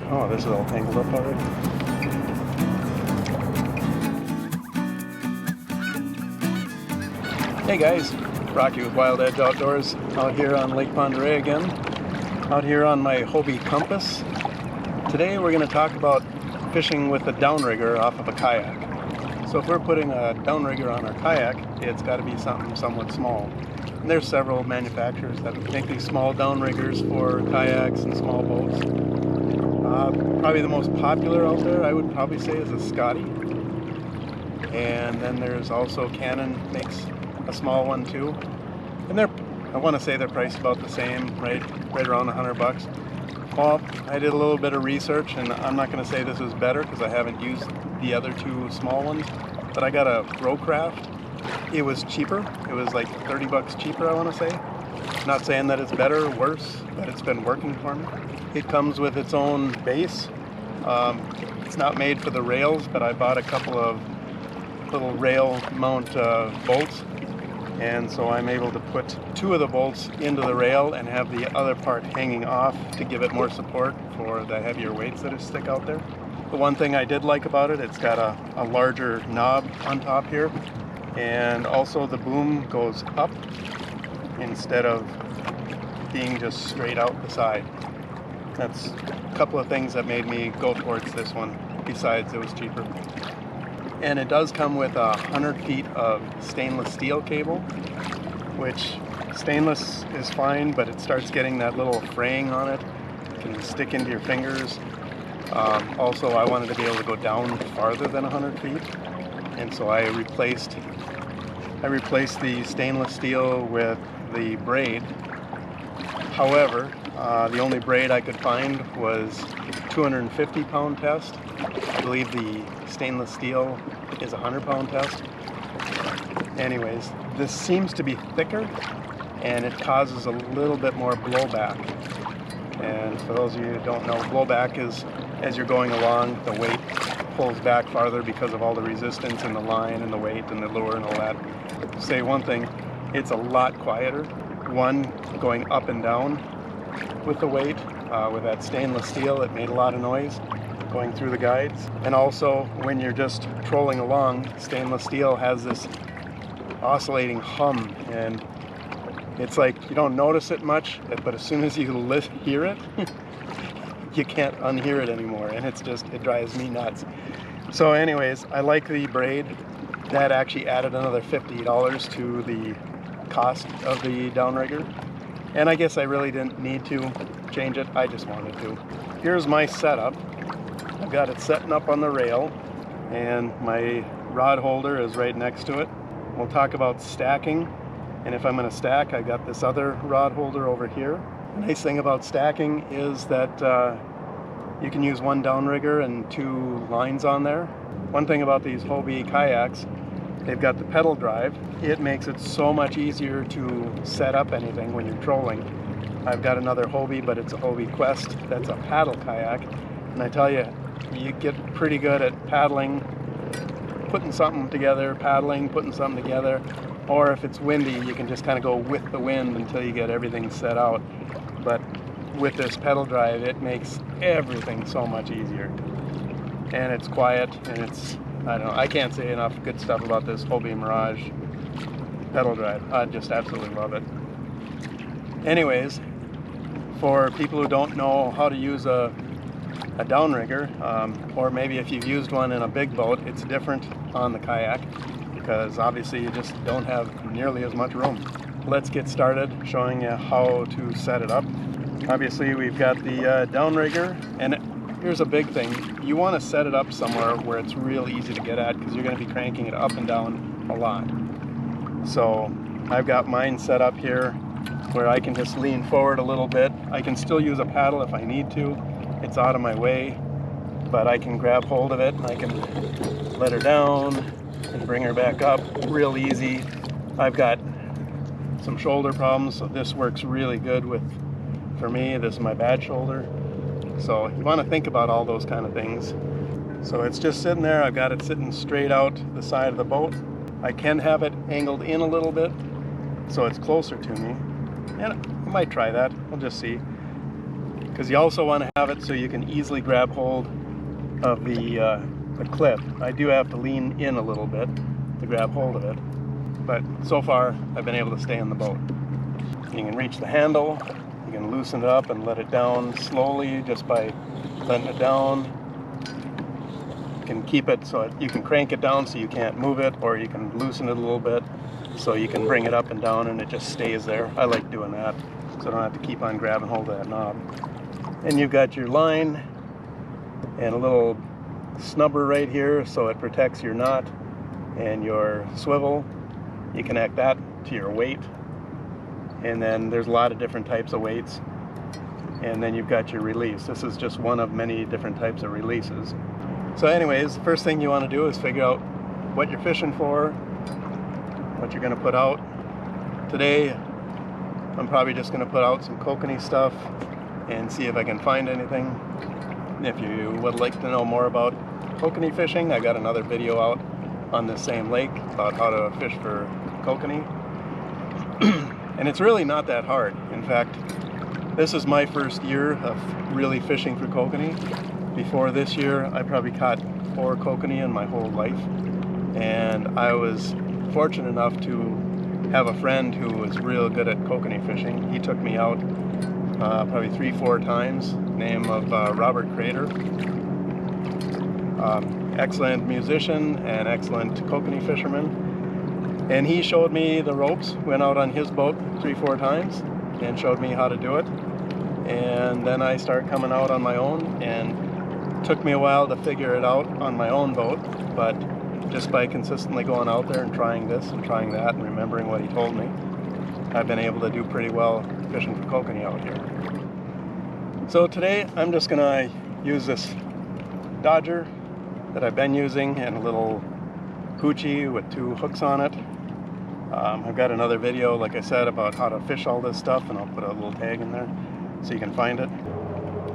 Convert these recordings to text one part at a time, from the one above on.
Oh, this is all tangled up already. Hey guys, Rocky with Wild Edge Outdoors, out here on Lake Pend Oreille again, out here on my Hobie Compass. Today we're going to talk about fishing with a downrigger off of a kayak. So if we're putting a downrigger on our kayak, it's got to be something somewhat small. And there's several manufacturers that make these small downriggers for kayaks and small boats. Probably the most popular out there, I would probably say, is a Scotty. And then there's also Canon makes a small one too. And I want to say they're priced about the same, right around $100. Well, I did a little bit of research, and I'm not going to say this is better because I haven't used the other two small ones, but I got a Brocraft. It was cheaper. It was like $30 cheaper, I want to say. Not saying that it's better or worse, but it's been working for me. It comes with its own base. It's not made for the rails, but I bought a couple of little rail mount bolts, and so I'm able to put two of the bolts into the rail and have the other part hanging off to give it more support for the heavier weights that stick out there. The one thing I did like about it, it's got a larger knob on top here, and also the boom goes up instead of being just straight out the side. That's a couple of things that made me go towards this one, besides it was cheaper. And it does come with 100 feet of stainless steel cable, which stainless is fine, but it starts getting that little fraying on it. It can stick into your fingers. Also, I wanted to be able to go down farther than 100 feet, and so I replaced the stainless steel with the braid. However, the only braid I could find was 250 pound test. I believe the stainless steel is a 100-pound test. Anyways, this seems to be thicker, and it causes a little bit more blowback. And for those of you who don't know, blowback is as you're going along, the weight pulls back farther because of all the resistance in the line and the weight and the lure and all that. To say one thing, it's a lot quieter. One, going up and down with the weight. With that stainless steel, it made a lot of noise going through the guides. And also, when you're just trolling along, stainless steel has this oscillating hum, and it's like you don't notice it much, but as soon as you hear it, you can't unhear it anymore, and it drives me nuts. So anyways, I like the braid. That actually added another $50 to the cost of the downrigger. And I guess I really didn't need to change it, I just wanted to. Here's my setup. I've got it setting up on the rail, and my rod holder is right next to it. We'll talk about stacking, and if I'm going to stack, I got this other rod holder over here. The nice thing about stacking is that you can use one downrigger and two lines on there. One thing about these Hobie kayaks, they've got the pedal drive. It makes it so much easier to set up anything when you're trolling. I've got another Hobie, but it's a Hobie Quest. That's a paddle kayak. And I tell you, you get pretty good at paddling, putting something together, putting something together. Or if it's windy, you can just kind of go with the wind until you get everything set out. But with this pedal drive, it makes everything so much easier. And it's quiet, and I don't know, I can't say enough good stuff about this Hobie Mirage pedal drive. I just absolutely love it. Anyways, for people who don't know how to use a downrigger, or maybe if you've used one in a big boat, it's different on the kayak because obviously you just don't have nearly as much room. Let's get started showing you how to set it up. Obviously we've got the downrigger, and here's a big thing. You want to set it up somewhere where it's real easy to get at because you're going to be cranking it up and down a lot. So I've got mine set up here where I can just lean forward a little bit. I can still use a paddle if I need to. It's out of my way, but I can grab hold of it and I can let her down and bring her back up real easy. I've got some shoulder problems, so this works really good for me. This is my bad shoulder. So you want to think about all those kind of things. So it's just sitting there. I've got it sitting straight out the side of the boat. I can have it angled in a little bit so it's closer to me. And I might try that. We'll just see. because you also want to have it so you can easily grab hold of the clip. I do have to lean in a little bit to grab hold of it, but so far I've been able to stay in the boat. You can reach the handle, you can loosen it up and let it down slowly just by letting it down. You can keep it so you can crank it down so you can't move it, or you can loosen it a little bit so you can bring it up and down and it just stays there. I like doing that so I don't have to keep on grabbing hold of that knob. And you've got your line and a little snubber right here so it protects your knot, and your swivel, you connect that to your weight. And then there's a lot of different types of weights, and then you've got your release. This is just one of many different types of releases. So anyways, the first thing you want to do is figure out what you're fishing for, what you're going to put out. Today I'm probably just going to put out some kokanee stuff and see if I can find anything. If you would like to know more about kokanee fishing, I got another video out on this same lake about how to fish for kokanee. And it's really not that hard. In fact, this is my first year of really fishing for kokanee. Before this year, I probably caught 4 kokanee in my whole life. And I was fortunate enough to have a friend who was real good at kokanee fishing. He took me out probably 3-4 times. Name of Robert Crater. Excellent musician and excellent kokanee fisherman. And he showed me the ropes, went out on his boat 3-4 times and showed me how to do it. And then I started coming out on my own, and it took me a while to figure it out on my own boat, but just by consistently going out there and trying this and trying that and remembering what he told me, I've been able to do pretty well fishing for kokanee out here. So today I'm just gonna use this Dodger that I've been using and a little hoochie with 2 hooks on it. I've got another video, like I said, about how to fish all this stuff, and I'll put a little tag in there so you can find it.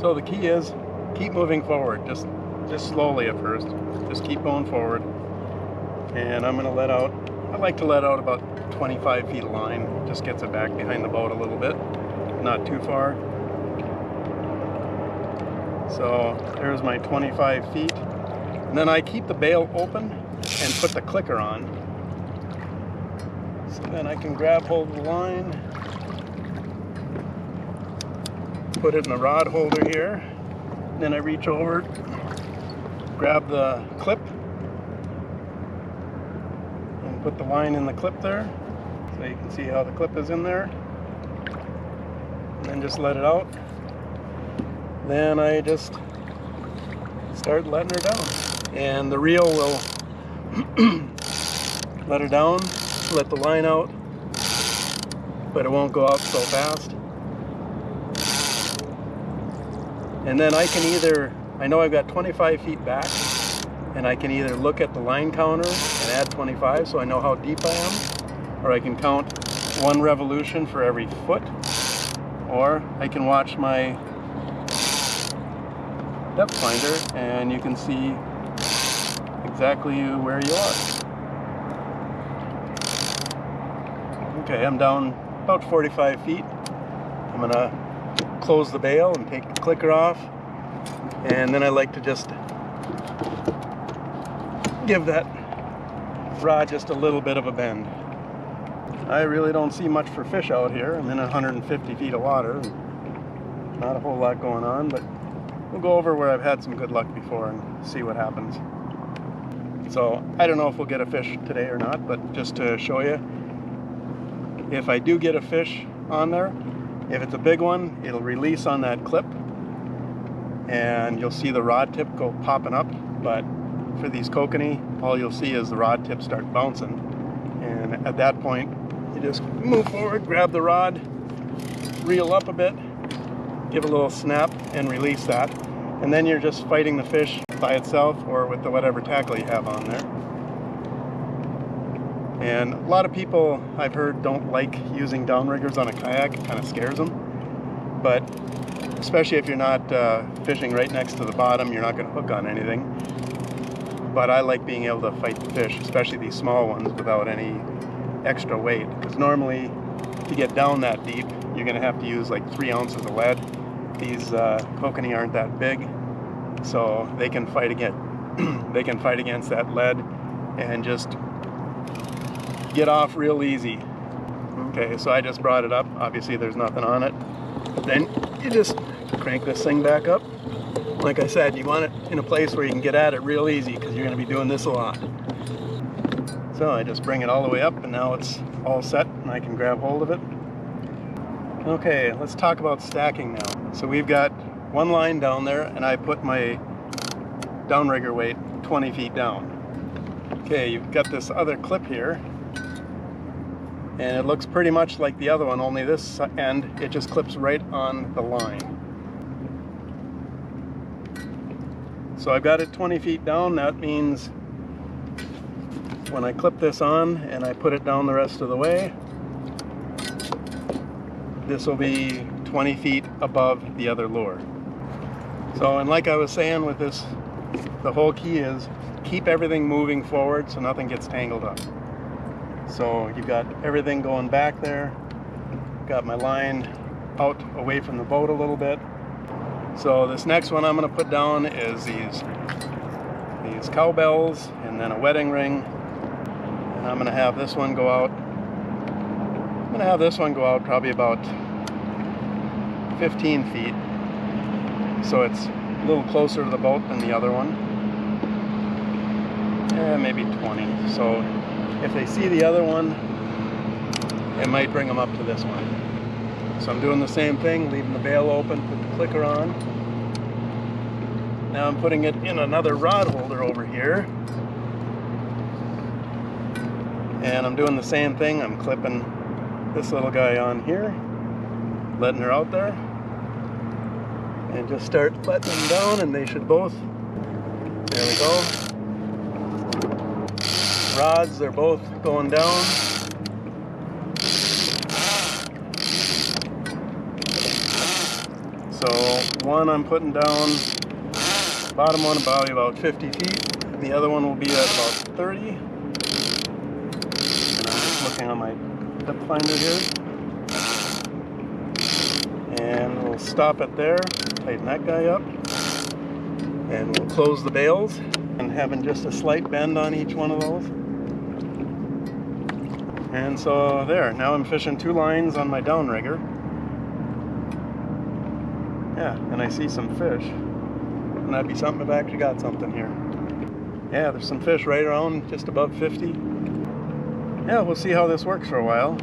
So the key is keep moving forward, just slowly at first. Just keep going forward. And I'm gonna let out, I like to let out about 25 feet of line. Just gets it back behind the boat a little bit, not too far. So there's my 25 feet. And then I keep the bail open and put the clicker on. So then I can grab hold of the line, put it in the rod holder here. Then I reach over, grab the clip, and put the line in the clip there. So you can see how the clip is in there. And then just let it out. Then I just start letting her down. And the reel will let her down, let the line out, but it won't go out so fast. And then I can either, I know I've got 25 feet back, and I can either look at the line counter and add 25 so I know how deep I am, or I can count 1 revolution for every foot, or I can watch my depth finder and you can see exactly where you are. Okay, I'm down about 45 feet. I'm gonna close the bail and take the clicker off, and then I like to just give that rod just a little bit of a bend. I really don't see much for fish out here. I'm in 150 feet of water, not a whole lot going on, but we'll go over where I've had some good luck before and see what happens. So I don't know if we'll get a fish today or not, but just to show you, if I do get a fish on there, if it's a big one, it'll release on that clip and you'll see the rod tip go popping up. But for these kokanee, all you'll see is the rod tip start bouncing. And at that point, you just move forward, grab the rod, reel up a bit, give a little snap and release that. And then you're just fighting the fish by itself or with the whatever tackle you have on there. And a lot of people I've heard don't like using downriggers on a kayak. It kind of scares them. But especially if you're not fishing right next to the bottom, you're not going to hook on anything. But I like being able to fight the fish, especially these small ones, without any extra weight. Because normally, if you get down that deep, you're going to have to use like 3 ounces of lead. These kokanee aren't that big, so they can fight against that lead and just get off real easy. Okay, so I just brought it up. Obviously there's nothing on it. Then you just crank this thing back up. Like I said, you want it in a place where you can get at it real easy because you're going to be doing this a lot. So I just bring it all the way up, and now it's all set and I can grab hold of it. Okay, let's talk about stacking now. So we've got one line down there, and I put my downrigger weight 20 feet down. Okay, you've got this other clip here, and it looks pretty much like the other one, only this end, it just clips right on the line. So I've got it 20 feet down. That means when I clip this on and I put it down the rest of the way, this will be 20 feet above the other lure. So, and like I was saying with this, the whole key is keep everything moving forward so nothing gets tangled up. So you've got everything going back there. Got my line out away from the boat a little bit. So this next one I'm going to put down is these cowbells and then a wedding ring. And I'm going to have this one go out. I'm going to have this one go out probably about 15 feet. So it's a little closer to the boat than the other one. Maybe 20. So if they see the other one, it might bring them up to this one. So I'm doing the same thing, leaving the bail open, put the clicker on. Now I'm putting it in another rod holder over here. And I'm doing the same thing. I'm clipping this little guy on here, letting her out there. And just start letting them down, and they should both, there we go. Rods, they're both going down. So one I'm putting down, bottom one probably about 50 feet. The other one will be at about 30. And I'm just looking on my depth finder here. And we'll stop it there, tighten that guy up. And we'll close the bails, and having just a slight bend on each one of those. And so there, now I'm fishing 2 lines on my downrigger. Yeah, and I see some fish. And that'd be something if I actually got something here. Yeah, there's some fish right around just above 50. Yeah, we'll see how this works for a while.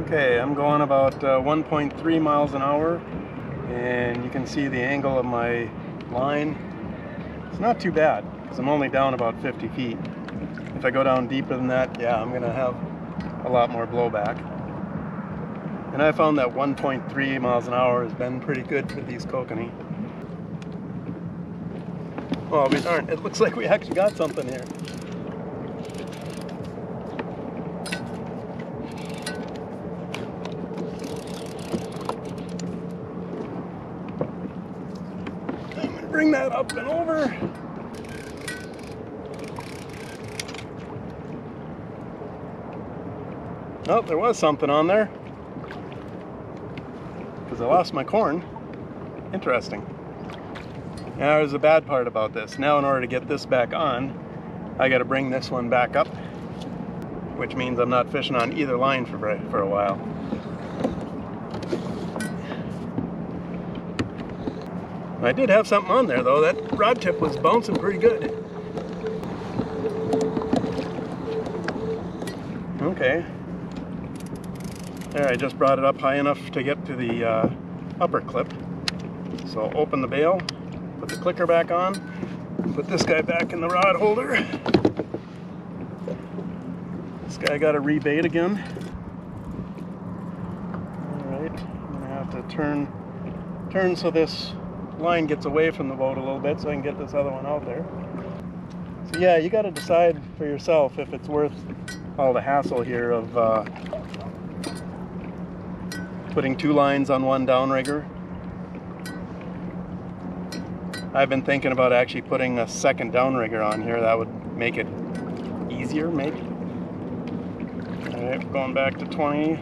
Okay, I'm going about 1.3 miles an hour. And you can see the angle of my line. It's not too bad, because I'm only down about 50 feet. If I go down deeper than that, yeah, I'm gonna have a lot more blowback. And I found that 1.3 miles an hour has been pretty good for these kokanee. Oh, we aren't. It looks like we actually got something here. I'm gonna bring that up and over. Oh, there was something on there. Because I lost my corn. Interesting. Now there's a bad part about this. Now in order to get this back on, I got to bring this one back up, which means I'm not fishing on either line for a while. I did have something on there though. That rod tip was bouncing pretty good. Okay. There, I just brought it up high enough to get to the upper clip. So open the bail, put the clicker back on, put this guy back in the rod holder. This guy got a rebait again. Alright, I'm gonna have to turn so this line gets away from the boat a little bit so I can get this other one out there. So yeah, you gotta decide for yourself if it's worth all the hassle here of putting 2 lines on one downrigger. I've been thinking about actually putting a second downrigger on here. That would make it easier, maybe. Alright, going back to 20.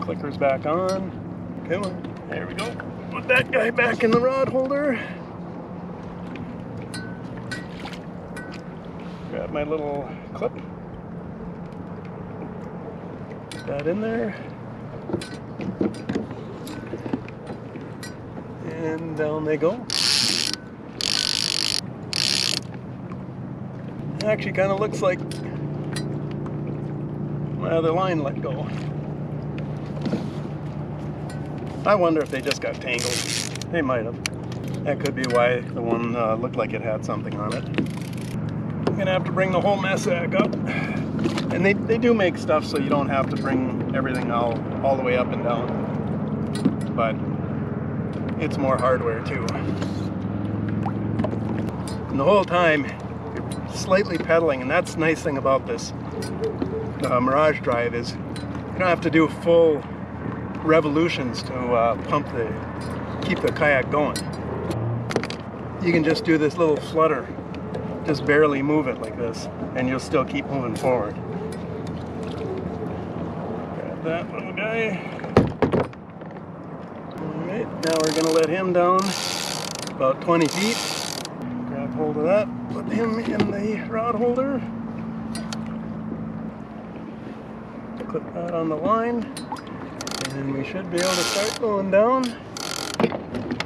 Clicker's back on. Come on. There we go. put that guy back in the rod holder. Grab my little clip. Put that in there. And down they go. It actually kind of looks like my other line let go. I wonder if they just got tangled. They might have. That could be why the one looked like it had something on it. I'm gonna have to bring the whole mess back up. And they do make stuff so you don't have to bring everything all the way up and down. But it's more hardware too. And the whole time you're slightly pedaling, and that's the nice thing about this Mirage drive is you don't have to do full revolutions to keep the kayak going. You can just do this little flutter, just barely move it like this, and you'll still keep moving forward. Grab that little guy. Alright, now we're going to let him down about 20 feet. Grab hold of that, put him in the rod holder. Clip that on the line. And we should be able to start going down.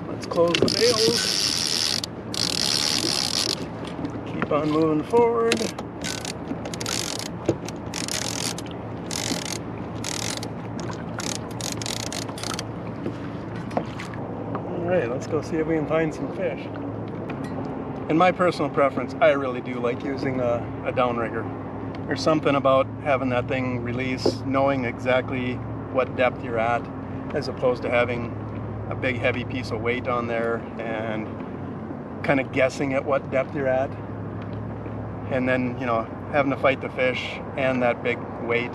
Let's close the bails. Keep on moving forward. Alright, let's go see if we can find some fish. In my personal preference, I really do like using a downrigger. There's something about having that thing release, knowing exactly what depth you're at, as opposed to having a big heavy piece of weight on there and kind of guessing at what depth you're at, and then, you know, having to fight the fish and that big weight.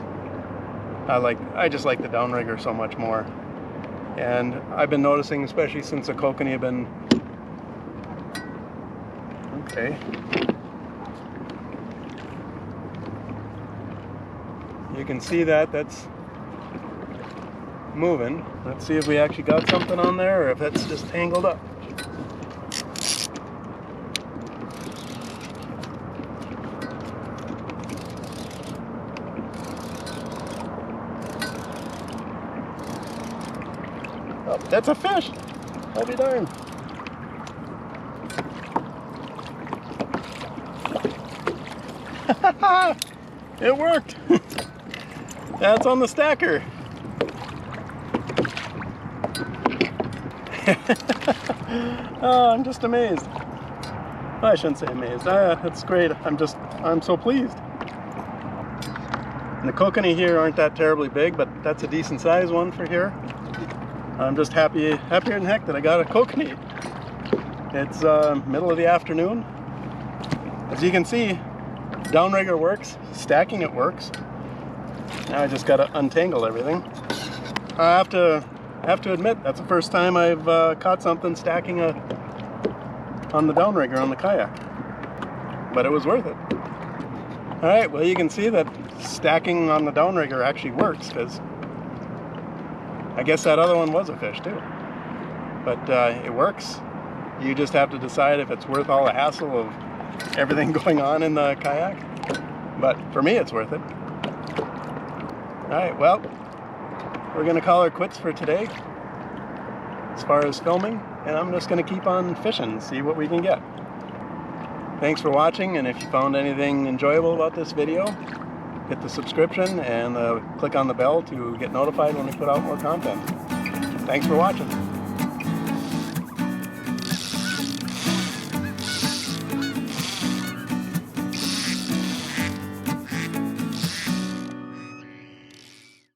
I just like the downrigger so much more. And I've been noticing, especially since the kokanee have been okay. You can see that's moving. Let's see if we actually got something on there or if it's just tangled up. Oh, that's a fish! I'll be darned. It worked! That's on the stacker. Oh, I'm just amazed. I shouldn't say amazed. That's great. I'm so pleased. And the kokanee here aren't that terribly big, but that's a decent sized one for here. I'm just happier than heck that I got a kokanee. It's middle of the afternoon. As you can see, downrigger works, stacking it works. Now I just got to untangle everything. I have to admit, that's the first time I've caught something stacking on the downrigger on the kayak. But it was worth it. Alright, well, you can see that stacking on the downrigger actually works, because I guess that other one was a fish too. But it works. You just have to decide if it's worth all the hassle of everything going on in the kayak. But for me, it's worth it. Alright, well, we're going to call her quits for today as far as filming, and I'm just going to keep on fishing, see what we can get. Thanks for watching, and if you found anything enjoyable about this video, hit the subscription and click on the bell to get notified when we put out more content. Thanks for watching.